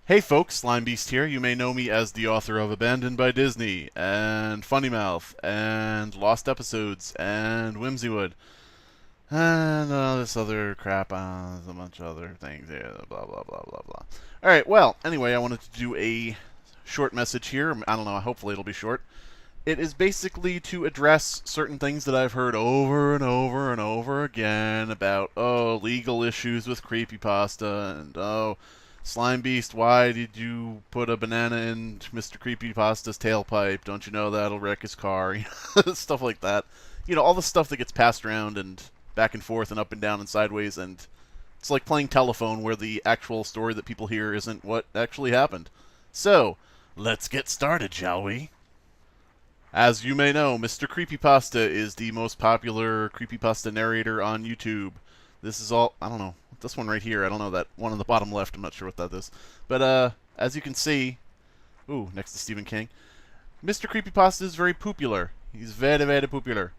Hey folks, Slime Beast here. You may know me as the author of Abandoned by Disney, and Funny Mouth, and Lost Episodes, and Whimsywood, and this other crap, a bunch of other things, yeah, blah blah blah blah blah. Alright, well, anyway, I wanted to do a short message here. I don't know, hopefully it'll be short. It is basically to address certain things that I've heard over and over and over again about, legal issues with creepypasta, and Slime Beast, why did you put a banana in Mr. Creepypasta's tailpipe? Don't you know that'll wreck his car? Stuff like that. All the stuff that gets passed around and back and forth and up and down and sideways, and it's like playing telephone where the actual story that people hear isn't what actually happened. So, let's get started, shall we? As you may know, Mr. Creepypasta is the most popular creepypasta narrator on YouTube. This is all, I don't know, this one right here, I don't know, that one on the bottom left, I'm not sure what that is. But, as you can see, next to Stephen King, Mr. Creepypasta is very popular. He's very, very popular.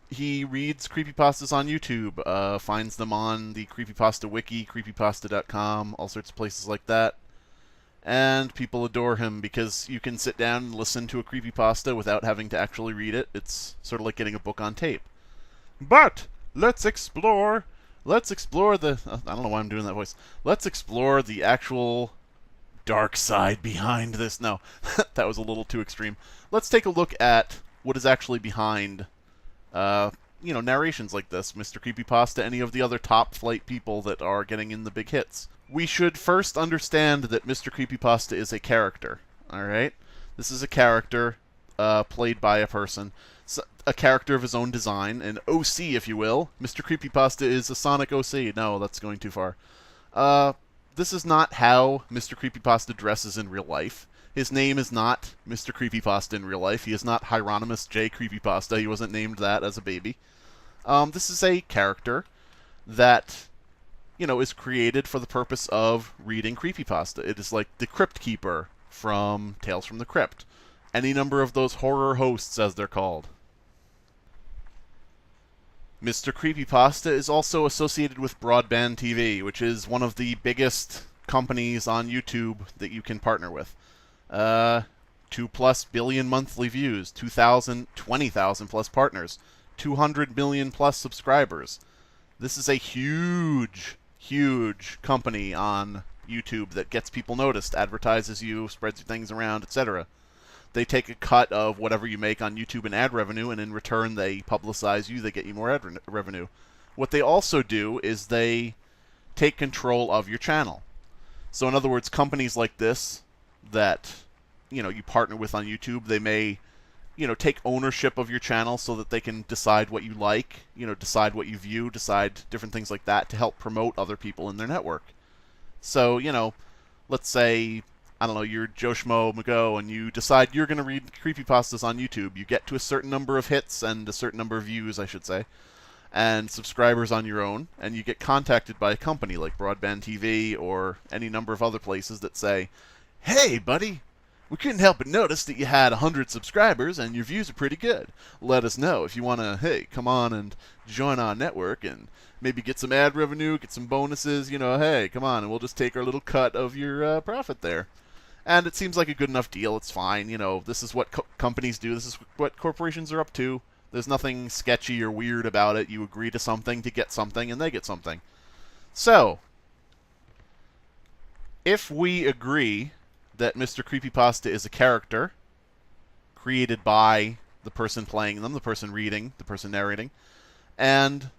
He reads creepypastas on YouTube, finds them on the Creepypasta Wiki, creepypasta.com, all sorts of places like that. And people adore him because you can sit down and listen to a creepypasta without having to actually read it. It's sort of like getting a book on tape. But let's explore the I don't know why I'm doing that voice. Let's explore the actual dark side behind this. No, that was a little too extreme. Let's take a look at what is actually behind narrations like this, Mr. Creepypasta, any of the other top flight people that are getting in the big hits. We should first understand that Mr. Creepypasta is a character, alright? This is a character played by a person, a character of his own design, an OC, if you will. Mr. Creepypasta is a Sonic OC. No, that's going too far. This is not how Mr. Creepypasta dresses in real life. His name is not Mr. Creepypasta in real life. He is not Hieronymus J. Creepypasta. He wasn't named that as a baby. This is a character that is created for the purpose of reading creepypasta. It is like the Crypt Keeper from Tales from the Crypt. Any number of those horror hosts, as they're called. Mr. Creepypasta is also associated with Broadband TV, which is one of the biggest companies on YouTube that you can partner with. 2+ billion monthly views, 20,000 plus partners, 200 million plus subscribers. This is a huge company on YouTube that gets people noticed, advertises you, spreads things around, etc. They take a cut of whatever you make on YouTube in ad revenue, and in return they publicize you, they get you more ad revenue. What they also do is they take control of your channel. So in other words, companies like this that you partner with on YouTube, they may take ownership of your channel so that they can decide what you like, decide what you view, decide different things like that to help promote other people in their network. So, let's say, I don't know, you're Joe Schmo McGo and you decide you're going to read creepypastas on YouTube. You get to a certain number of hits and a certain number of views, I should say, and subscribers on your own, and you get contacted by a company like Broadband TV or any number of other places that say, "Hey, buddy, we couldn't help but notice that you had 100 subscribers and your views are pretty good. Let us know if you want to, hey, come on and join our network and maybe get some ad revenue, get some bonuses, hey, come on, and we'll just take our little cut of your profit there." And it seems like a good enough deal. It's fine. This is what companies do. This is what corporations are up to. There's nothing sketchy or weird about it. You agree to something to get something, and they get something. So, if we agree that Mr. Creepypasta is a character created by the person playing them, the person reading, the person narrating, and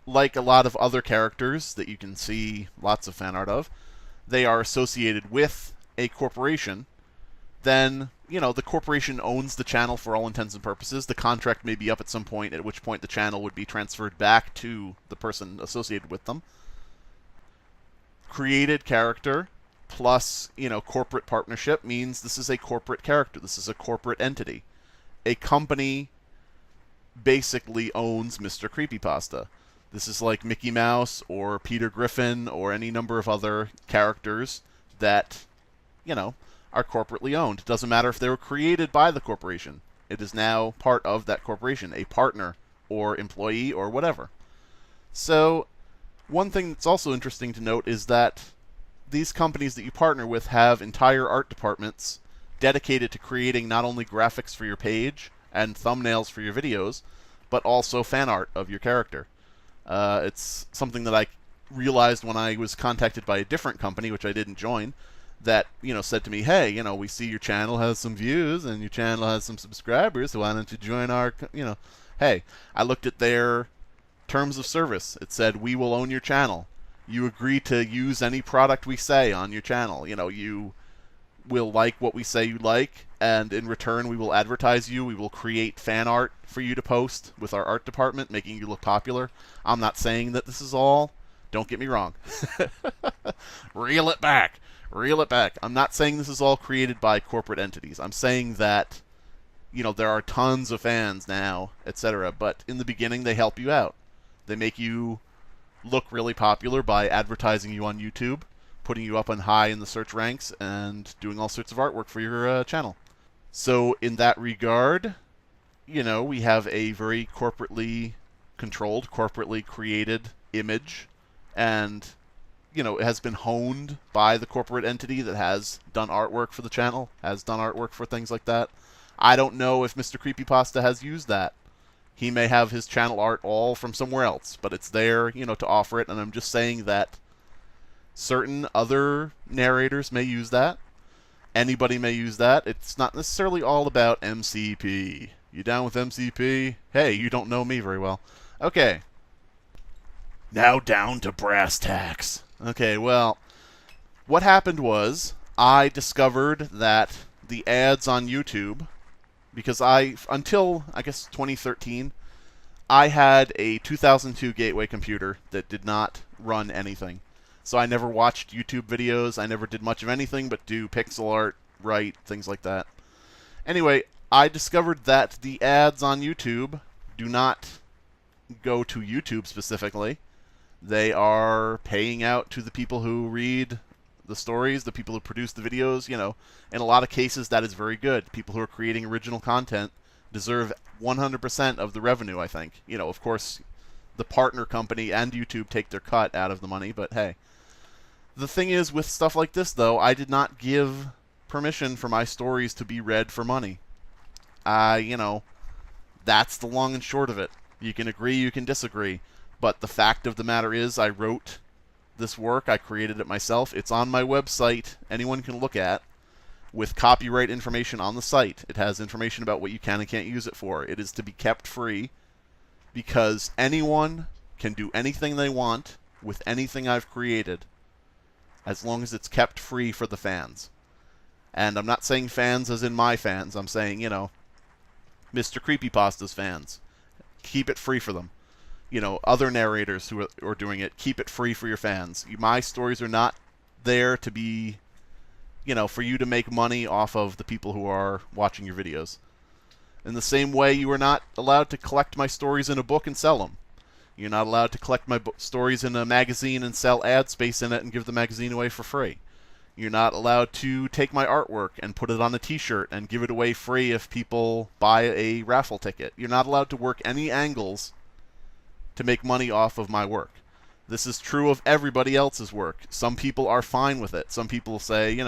like a lot of other characters that you can see lots of fan art of, they are associated with a corporation, then, the corporation owns the channel for all intents and purposes. The contract may be up at some point, at which point the channel would be transferred back to the person associated with them. Created character plus, corporate partnership means this is a corporate character. This is a corporate entity. A company basically owns Mr. Creepypasta. This is like Mickey Mouse or Peter Griffin or any number of other characters that, are corporately owned. It doesn't matter if they were created by the corporation. It is now part of that corporation, a partner or employee or whatever. So, one thing that's also interesting to note is that these companies that you partner with have entire art departments dedicated to creating not only graphics for your page and thumbnails for your videos, but also fan art of your character. It's something that I realized when I was contacted by a different company, which I didn't join, that said to me, "Hey, we see your channel has some views and your channel has some subscribers, so why don't you join our?" Hey, I looked at their terms of service. It said, "We will own your channel. You agree to use any product we say on your channel. You will like what we say you like, and in return we will advertise you. We will create fan art for you to post with our art department, making you look popular." I'm not saying that this is all. Don't get me wrong. Reel it back. Reel it back. I'm not saying this is all created by corporate entities. I'm saying that, there are tons of fans now, etc. But in the beginning, they help you out. They make you look really popular by advertising you on YouTube, putting you up on high in the search ranks, and doing all sorts of artwork for your channel. So in that regard, we have a very corporately controlled, corporately created image, and it has been honed by the corporate entity that has done artwork for the channel, has done artwork for things like that. I don't know if Mr. Creepypasta has used that. He may have his channel art all from somewhere else, but it's there, to offer it, and I'm just saying that certain other narrators may use that. Anybody may use that. It's not necessarily all about MCP. You down with MCP? Hey, you don't know me very well. Okay. Now down to brass tacks. Okay, well, what happened was I discovered that the ads on YouTube, because until, I guess, 2013, I had a 2002 Gateway computer that did not run anything. So I never watched YouTube videos. I never did much of anything but do pixel art, write, things like that. Anyway, I discovered that the ads on YouTube do not go to YouTube specifically. They are paying out to the people who read the stories, the people who produce the videos. In a lot of cases, that is very good. People who are creating original content deserve 100% of the revenue, I think. Of course, the partner company and YouTube take their cut out of the money, but hey. The thing is, with stuff like this, though, I did not give permission for my stories to be read for money. That's the long and short of it. You can agree, you can disagree. But the fact of the matter is, I wrote this work, I created it myself. It's on my website, anyone can look at, with copyright information on the site. It has information about what you can and can't use it for. It is to be kept free, because anyone can do anything they want with anything I've created, as long as it's kept free for the fans. And I'm not saying fans as in my fans. I'm saying, Mr. Creepypasta's fans. Keep it free for them. Other narrators who are doing it, keep it free for your fans. My stories are not there to be, for you to make money off of the people who are watching your videos. In the same way, you are not allowed to collect my stories in a book and sell them. You're not allowed to collect my stories in a magazine and sell ad space in it and give the magazine away for free. You're not allowed to take my artwork and put it on a t-shirt and give it away free if people buy a raffle ticket. You're not allowed to work any angles to make money off of my work. This is true of everybody else's work. Some people are fine with it. Some people say,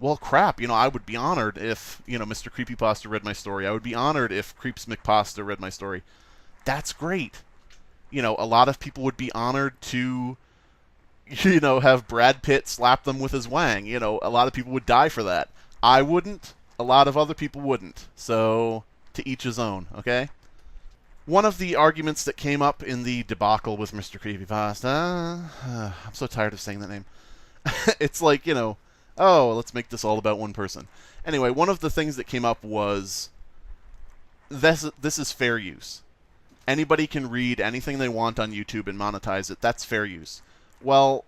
well, crap, I would be honored if, Mr. Creepypasta read my story. I would be honored if Creeps McPasta read my story. That's great. A lot of people would be honored to, have Brad Pitt slap them with his wang. A lot of people would die for that. I wouldn't. A lot of other people wouldn't. So, to each his own, okay? One of the arguments that came up in the debacle with Mr. Creepypasta, I'm so tired of saying that name. It's like, oh, let's make this all about one person. Anyway, one of the things that came up was, this is fair use. Anybody can read anything they want on YouTube and monetize it. That's fair use. Well,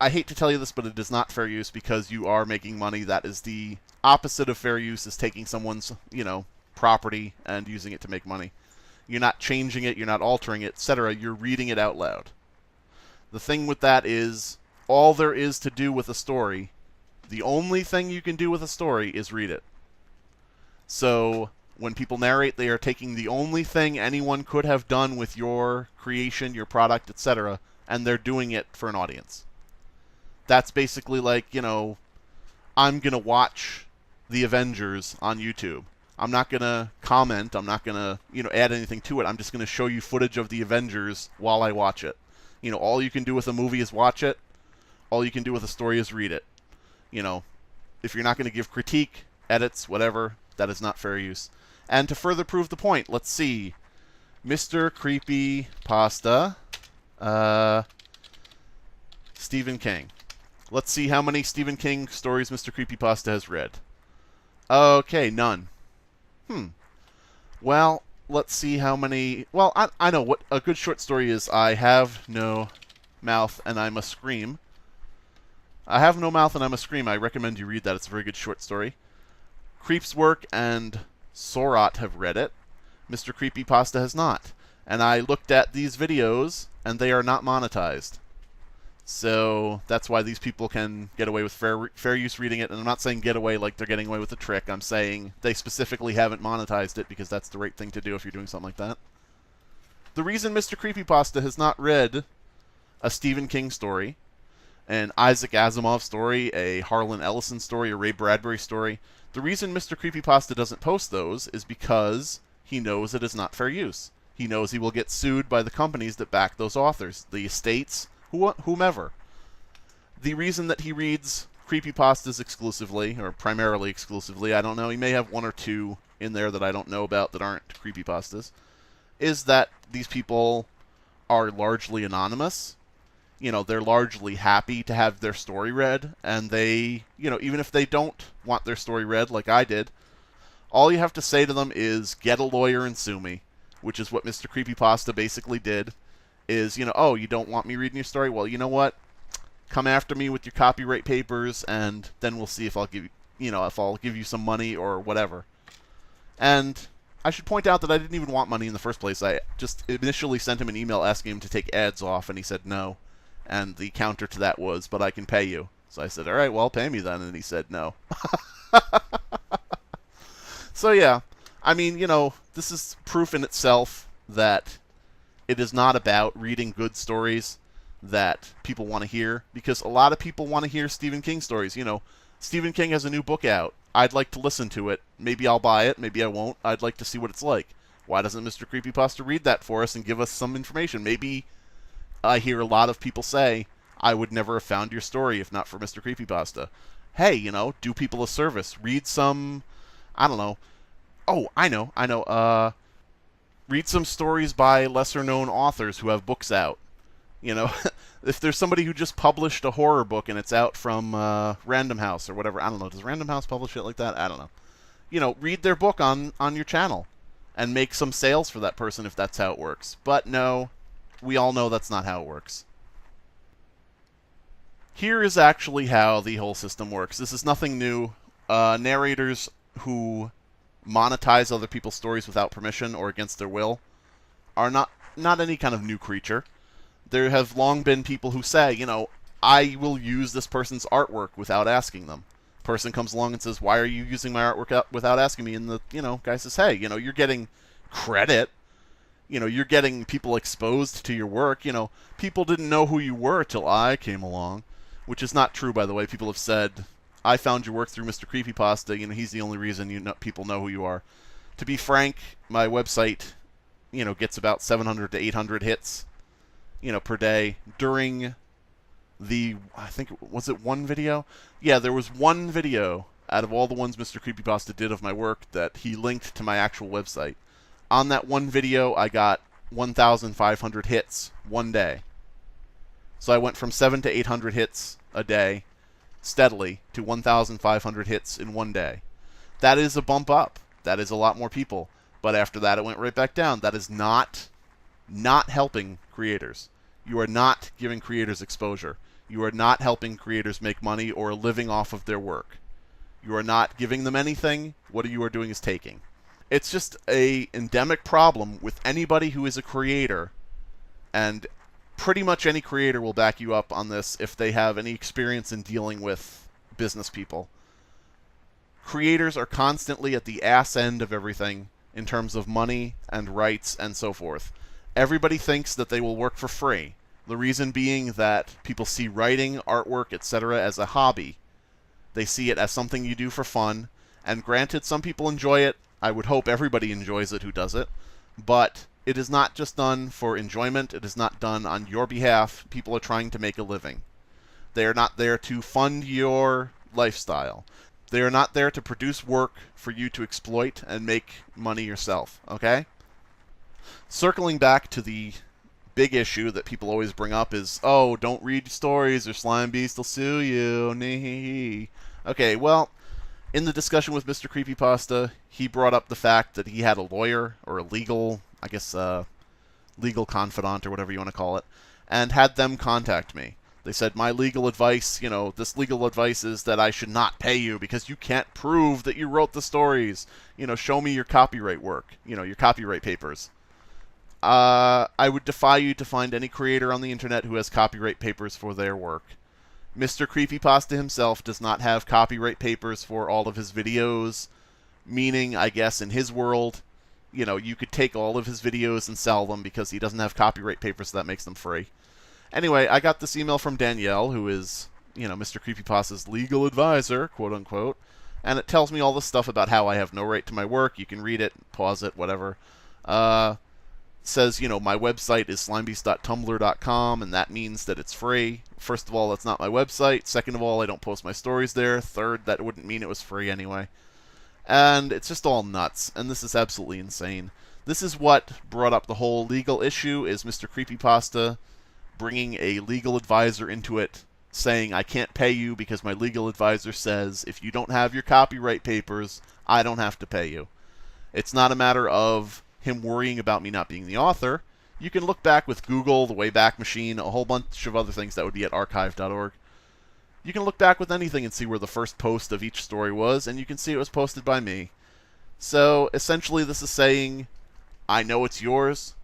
I hate to tell you this, but it is not fair use, because you are making money. That is the opposite of fair use, is taking someone's, property and using it to make money. You're not changing it, you're not altering it, etc. You're reading it out loud. The thing with that is, all there is to do with a story, the only thing you can do with a story is read it. So, when people narrate, they are taking the only thing anyone could have done with your creation, your product, etc., and they're doing it for an audience. That's basically like, I'm going to watch the Avengers on YouTube. I'm not going to comment. I'm not going to, add anything to it. I'm just going to show you footage of the Avengers while I watch it. All you can do with a movie is watch it. All you can do with a story is read it. If you're not going to give critique, edits, whatever, that is not fair use. And to further prove the point, let's see. Mr. Creepy Pasta, Stephen King. Let's see how many Stephen King stories Mr. Creepypasta has read. Okay, none. Well, let's see how many... Well, I know what a good short story is. I have no mouth and I must scream. I have no mouth and I must scream. I recommend you read that. It's a very good short story. Creep's Work and Sorat have read it. Mr. Creepypasta has not. And I looked at these videos and they are not monetized. So that's why these people can get away with fair use reading it. And I'm not saying get away like they're getting away with a trick. I'm saying they specifically haven't monetized it because that's the right thing to do if you're doing something like that. The reason Mr. Creepypasta has not read a Stephen King story, an Isaac Asimov story, a Harlan Ellison story, a Ray Bradbury story, the reason Mr. Creepypasta doesn't post those is because he knows it is not fair use. He knows he will get sued by the companies that back those authors, the estates, whomever. The reason that he reads creepypastas exclusively, or primarily exclusively, I don't know, he may have one or two in there that I don't know about that aren't creepypastas, is that these people are largely anonymous. They're largely happy to have their story read, and they, even if they don't want their story read like I did, all you have to say to them is, get a lawyer and sue me, which is what Mr. Creepypasta basically did. Is, oh, you don't want me reading your story? Well, you know what? Come after me with your copyright papers, and then we'll see if I'll give you some money or whatever. And I should point out that I didn't even want money in the first place. I just initially sent him an email asking him to take ads off, and he said no. And the counter to that was, but I can pay you. So I said, all right, well, pay me then. And he said no. So yeah, I mean, this is proof in itself that it is not about reading good stories that people want to hear, because a lot of people want to hear Stephen King stories. Stephen King has a new book out. I'd like to listen to it. Maybe I'll buy it. Maybe I won't. I'd like to see what it's like. Why doesn't Mr. Creepypasta read that for us and give us some information? Maybe I hear a lot of people say, I would never have found your story if not for Mr. Creepypasta. Hey, do people a service. Read some, I don't know. Oh, I know. Read some stories by lesser-known authors who have books out. If there's somebody who just published a horror book and it's out from Random House or whatever, I don't know. Does Random House publish it like that? I don't know. Read their book on your channel and make some sales for that person if that's how it works. But no, we all know that's not how it works. Here is actually how the whole system works. This is nothing new. Narrators who monetize other people's stories without permission or against their will are not any kind of new creature. There have long been people who say, I will use this person's artwork without asking them. Person comes along and says, why are you using my artwork without asking me? And the guy says, hey, you're getting credit. You're getting people exposed to your work. People didn't know who you were till I came along, which is not true, by the way. People have said, I found your work through Mr. Creepypasta. He's the only reason people know who you are. To be frank, my website, gets about 700 to 800 hits, per day. During the, I think, was it one video? Yeah, there was one video out of all the ones Mr. Creepypasta did of my work that he linked to my actual website. On that one video, I got 1,500 hits one day. So I went from 700 to 800 hits a day steadily to 1,500 hits in one day. That is a bump up. That is a lot more people. But after that, it went right back down. That is not helping creators. You are not giving creators exposure. You are not helping creators make money or a living off of their work. You are not giving them anything. What you are doing is taking. It's just a endemic problem with anybody who is a creator, and pretty much any creator will back you up on this if they have any experience in dealing with business people. Creators are constantly at the ass end of everything in terms of money and rights and so forth. Everybody thinks that they will work for free. The reason being that people see writing, artwork, etc. as a hobby. They see it as something you do for fun, and granted, some people enjoy it. I would hope everybody enjoys it who does it, but it is not just done for enjoyment. It is not done on your behalf. People are trying to make a living. They are not there to fund your lifestyle. They are not there to produce work for you to exploit and make money yourself, okay? Circling back to the big issue that people always bring up is, oh, don't read stories or Slime Beast will sue you. Nee. Okay, well, in the discussion with Mr. Creepypasta, he brought up the fact that he had a lawyer, or a legal, I guess, legal confidant, or whatever you want to call it, and had them contact me. They said, my legal advice, this legal advice is that I should not pay you because you can't prove that you wrote the stories. Show me your copyright work, your copyright papers. I would defy you to find any creator on the internet who has copyright papers for their work. Mr. Creepypasta himself does not have copyright papers for all of his videos, meaning, I guess, in his world, you could take all of his videos and sell them because he doesn't have copyright papers, so that makes them free. Anyway, I got this email from Danielle, who is, Mr. Creepypasta's legal advisor, quote-unquote, and it tells me all this stuff about how I have no right to my work. You can read it, pause it, whatever. Says, my website is slimebeast.tumblr.com, and that means that it's free. First of all, that's not my website. Second of all, I don't post my stories there. Third, that wouldn't mean it was free anyway. And it's just all nuts, and this is absolutely insane. This is what brought up the whole legal issue, is Mr. Creepypasta bringing a legal advisor into it, saying, I can't pay you because my legal advisor says if you don't have your copyright papers, I don't have to pay you. It's not a matter of him worrying about me not being the author. You can look back with Google, the Wayback Machine, a whole bunch of other things that would be at archive.org. You can look back with anything and see where the first post of each story was, and you can see it was posted by me. So, essentially this is saying, I know it's yours,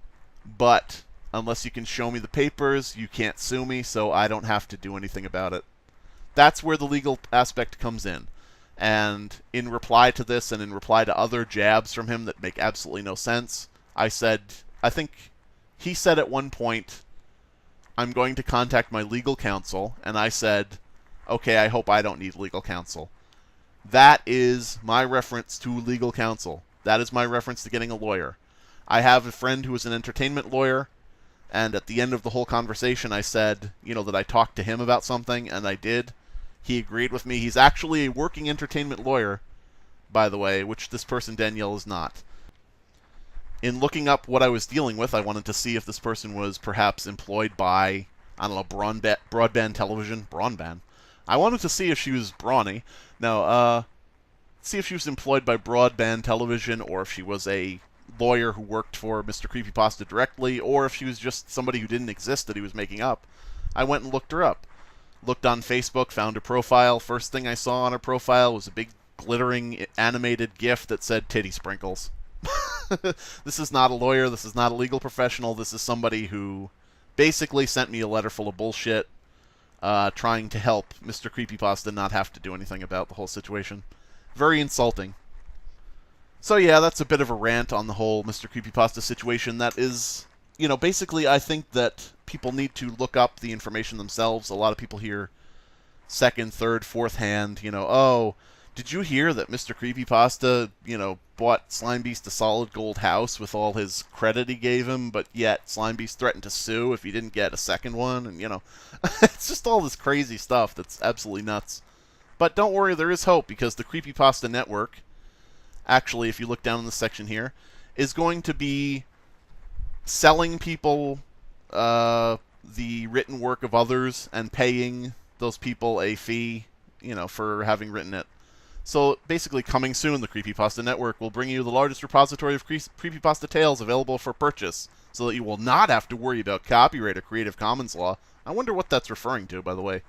but unless you can show me the papers, you can't sue me, so I don't have to do anything about it. That's where the legal aspect comes in. And in reply to this, and in reply to other jabs from him that make absolutely no sense, I think he said at one point, I'm going to contact my legal counsel, and I said, okay, I hope I don't need legal counsel. That is my reference to legal counsel. That is my reference to getting a lawyer. I have a friend who is an entertainment lawyer, and at the end of the whole conversation I said, that I talked to him about something, and I did. He agreed with me. He's actually a working entertainment lawyer, by the way, which this person, Danielle, is not. In looking up what I was dealing with, I wanted to see if this person was perhaps employed by, I don't know, broadband television. Broadband. I wanted to see if she was brawny. No, see if she was employed by broadband television, or if she was a lawyer who worked for Mr. Creepypasta directly, or if she was just somebody who didn't exist that he was making up. I went and looked her up. Looked on Facebook, found her profile. First thing I saw on her profile was a big glittering animated GIF that said titty sprinkles. This is not a lawyer. This is not a legal professional. This is somebody who basically sent me a letter full of bullshit trying to help Mr. Creepypasta not have to do anything about the whole situation. Very insulting. So yeah, that's a bit of a rant on the whole Mr. Creepypasta situation. That is, basically I think that people need to look up the information themselves. A lot of people hear second, third, fourth hand, oh, did you hear that Mr. Creepypasta, bought Slimebeast a solid gold house with all his credit he gave him, but yet Slimebeast threatened to sue if he didn't get a second one, and, it's just all this crazy stuff that's absolutely nuts. But don't worry, there is hope, because the Creepypasta Network, actually, if you look down in the section here, is going to be selling people the written work of others and paying those people a fee, for having written it. So basically, coming soon, the Creepypasta Network will bring you the largest repository of creepypasta tales available for purchase, so that you will not have to worry about copyright or Creative Commons law. I wonder what that's referring to, by the way.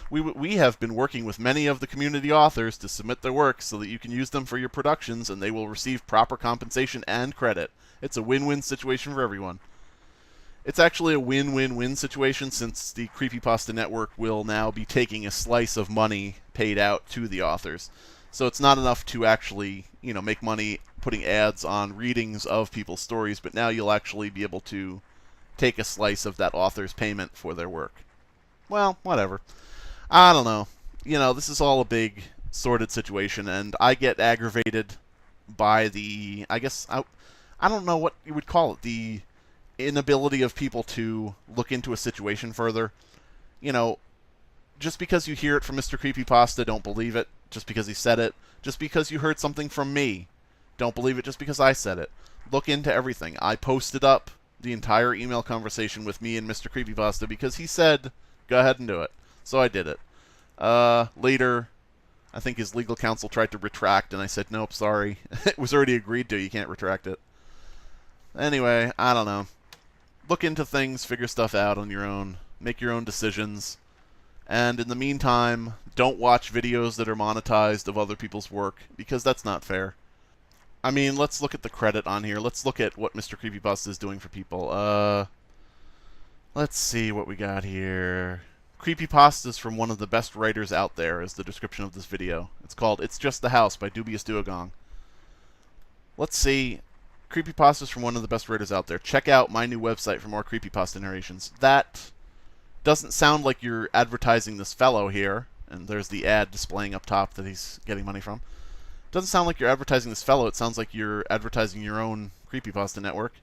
We have been working with many of the community authors to submit their works so that you can use them for your productions, and they will receive proper compensation and credit. It's a win-win situation for everyone. It's actually a win-win-win situation, since the Creepypasta Network will now be taking a slice of money paid out to the authors. So it's not enough to actually, make money putting ads on readings of people's stories, but now you'll actually be able to take a slice of that author's payment for their work. Well, whatever. I don't know. This is all a big sordid situation, and I get aggravated by the, I don't know what you would call it, the inability of people to look into a situation further. Just because you hear it from Mr. Creepypasta, don't believe it just because he said it. Just because you heard something from me, don't believe it just because I said it. Look into everything. I posted up the entire email conversation with me and Mr. Creepypasta because he said, go ahead and do it. So I did it. Later, I think his legal counsel tried to retract, and I said, nope, sorry. It was already agreed to. You can't retract it. Anyway, I don't know. Look into things, figure stuff out on your own, make your own decisions. And in the meantime, don't watch videos that are monetized of other people's work, because that's not fair. I mean, let's look at the credit on here. Let's look at what Mr. Creepypasta is doing for people. Let's see what we got here. Creepypastas from one of the best writers out there is the description of this video. It's called It's Just the House by Dubious Duogong. Let's see. Creepypastas from one of the best writers out there. Check out my new website for more creepypasta narrations. That doesn't sound like you're advertising this fellow here. And there's the ad displaying up top that he's getting money from. Doesn't sound like you're advertising this fellow. It sounds like you're advertising your own creepypasta network.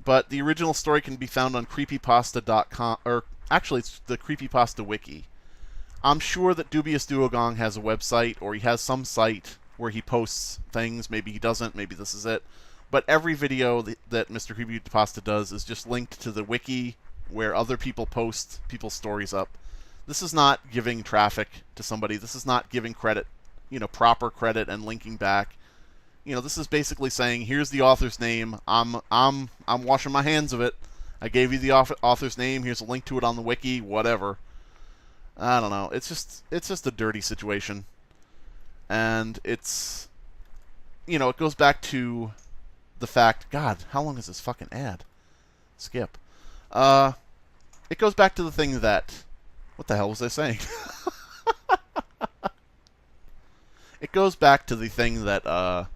But the original story can be found on creepypasta.com, or actually it's the Creepypasta Wiki. I'm sure that Dubious Duogong has a website, or he has some site where he posts things. Maybe he doesn't, maybe this is it. But every video that Mr. Creepypasta does is just linked to the wiki where other people post people's stories up. This is not giving traffic to somebody. This is not giving credit, proper credit and linking back. This is basically saying, here's the author's name. I'm washing my hands of it. I gave you the author's name. Here's a link to it on the wiki. Whatever. I don't know. It's just a dirty situation, and it's, it goes back to the fact. God, how long is this fucking ad? Skip. It goes back to the thing that. What the hell was I saying? It goes back to the thing that, Mr.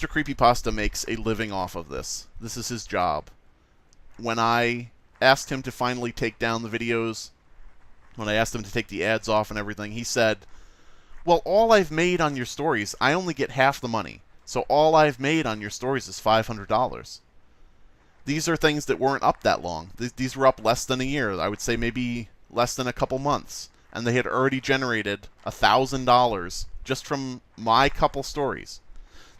Creepypasta makes a living off of this. This is his job. When I asked him to finally take down the videos, when I asked him to take the ads off and everything, he said, well, all I've made on your stories, I only get half the money. So all I've made on your stories is $500. These are things that weren't up that long. These were up less than a year. I would say maybe less than a couple months. And they had already generated $1,000 just from my couple stories.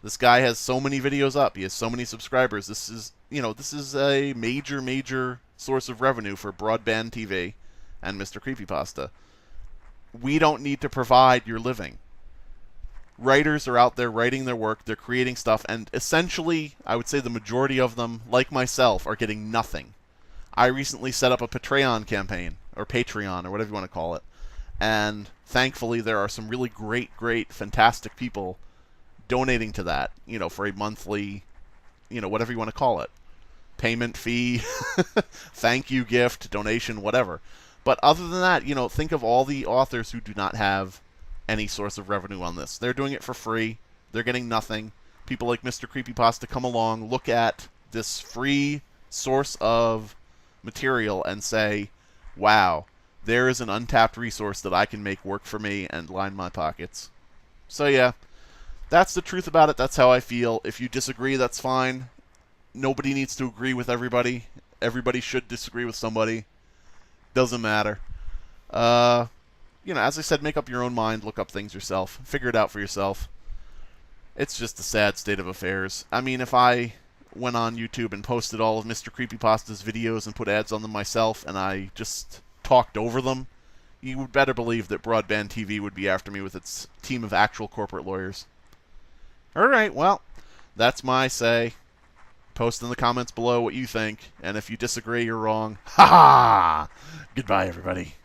This guy has so many videos up. He has so many subscribers. This is, this is a major source of revenue for Broadband TV and Mr. Creepypasta. We don't need to provide your living. Writers are out there writing their work. They're creating stuff. And essentially, I would say the majority of them, like myself, are getting nothing. I recently set up a Patreon campaign, or Patreon, or whatever you want to call it. And thankfully, there are some really great, fantastic people donating to that, for a monthly, whatever you want to call it. Payment fee, thank you gift, donation, whatever. But other than that, think of all the authors who do not have any source of revenue on this. They're doing it for free. They're getting nothing. People like Mr. Creepypasta come along, look at this free source of material and say, wow, there is an untapped resource that I can make work for me and line my pockets. So yeah, that's the truth about it. That's how I feel. If you disagree, that's fine. Nobody needs to agree with everybody. Everybody should disagree with somebody. Doesn't matter. As I said, make up your own mind, look up things yourself, figure it out for yourself. It's just a sad state of affairs. I mean, if I went on YouTube and posted all of Mr. Creepypasta's videos and put ads on them myself, and I just talked over them, you would better believe that Broadband TV would be after me with its team of actual corporate lawyers. Alright, well, that's my say. Post in the comments below what you think, and if you disagree, you're wrong. Ha ha! Goodbye, everybody.